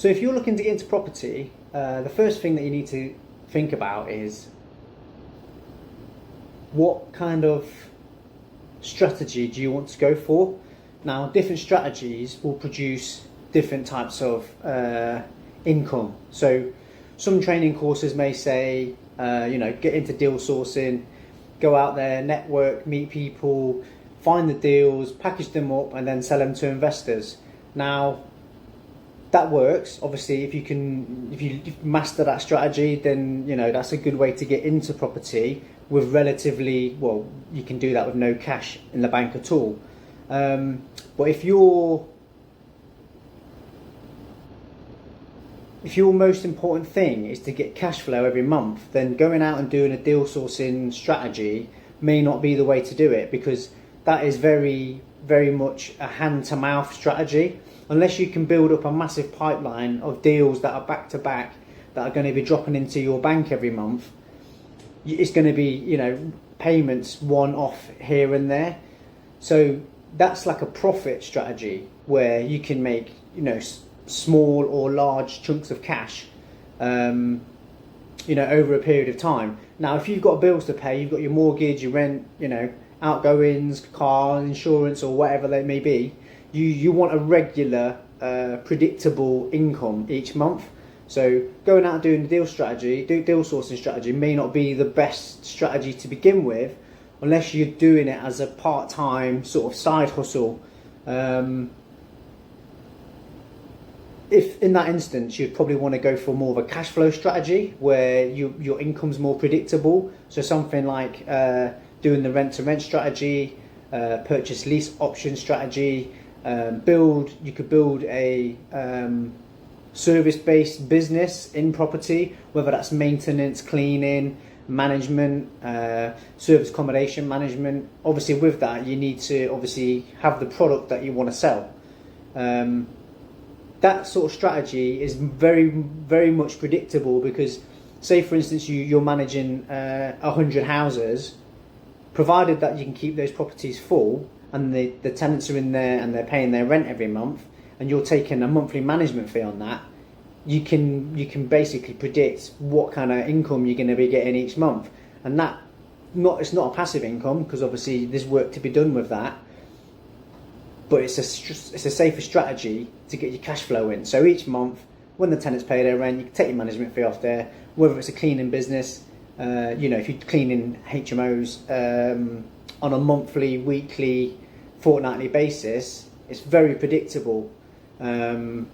So if you're looking to get into property, the first thing that you need to think about is what kind of strategy do you want to go for? Now, different strategies will produce different types of income. So some training courses may say, get into deal sourcing, go out there, network, meet people, find the deals, package them up, and then sell them to investors. Now, that works. Obviously, if you master that strategy, then that's a good way to get into property with relatively, well, you can do that with no cash in the bank at all. But if your most important thing is to get cash flow every month, then going out and doing a deal sourcing strategy may not be the way to do it, because that is very, very much a hand-to-mouth strategy. Unless you can build up a massive pipeline of deals that are back-to-back, that are going to be dropping into your bank every month, it's going to be, payments one-off here and there. So that's like a profit strategy where you can make, small or large chunks of cash, over a period of time. Now, if you've got bills to pay, you've got your mortgage, your rent, outgoings, car, insurance, or whatever they may be, you want a regular, predictable income each month. So going out and doing the deal sourcing strategy may not be the best strategy to begin with, unless you're doing it as a part-time sort of side hustle. If in that instance, you'd probably want to go for more of a cash flow strategy where your income's more predictable. So something like doing the rent-to-rent strategy, purchase lease option strategy. You could build a service-based business in property, whether that's maintenance, cleaning, management, service accommodation management. Obviously with that, you need to obviously have the product that you want to sell. That sort of strategy is very, very much predictable, because say for instance you're managing 100 houses, provided that you can keep those properties full and the tenants are in there and they're paying their rent every month, and you're taking a monthly management fee on that, you can basically predict what kind of income you're going to be getting each month. And it's not a passive income, because obviously there's work to be done with that, but it's a safer strategy to get your cash flow in. So each month, when the tenants pay their rent, you can take your management fee off there. Whether it's a cleaning business, if you're cleaning HMOs on a monthly, weekly, fortnightly basis, it's very predictable. So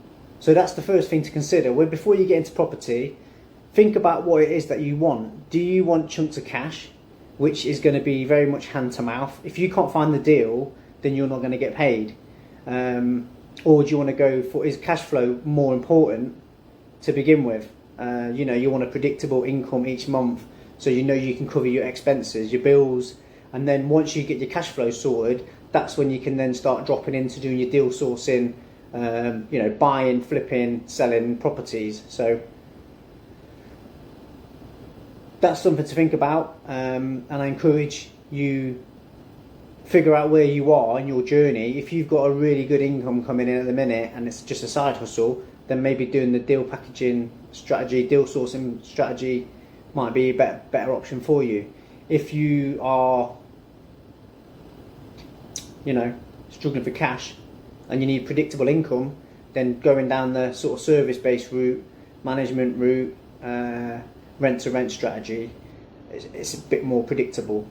that's the first thing to consider. Before you get into property, think about what it is that you want. Do you want chunks of cash, which is going to be very much hand to mouth? If you can't find the deal, then you're not going to get paid. Or do you want to go for, is cash flow more important to begin with? You want a predictable income each month, so you can cover your expenses, your bills, and then once you get your cash flow sorted, that's when you can then start dropping into doing your deal sourcing, buying, flipping, selling properties. So that's something to think about, and I encourage you figure out where you are in your journey. If you've got a really good income coming in at the minute and it's just a side hustle, then maybe doing the deal packaging strategy, deal sourcing strategy might be a better option for you. If you are, struggling for cash and you need predictable income, then going down the sort of service-based route, management route, rent-to-rent strategy, it's a bit more predictable.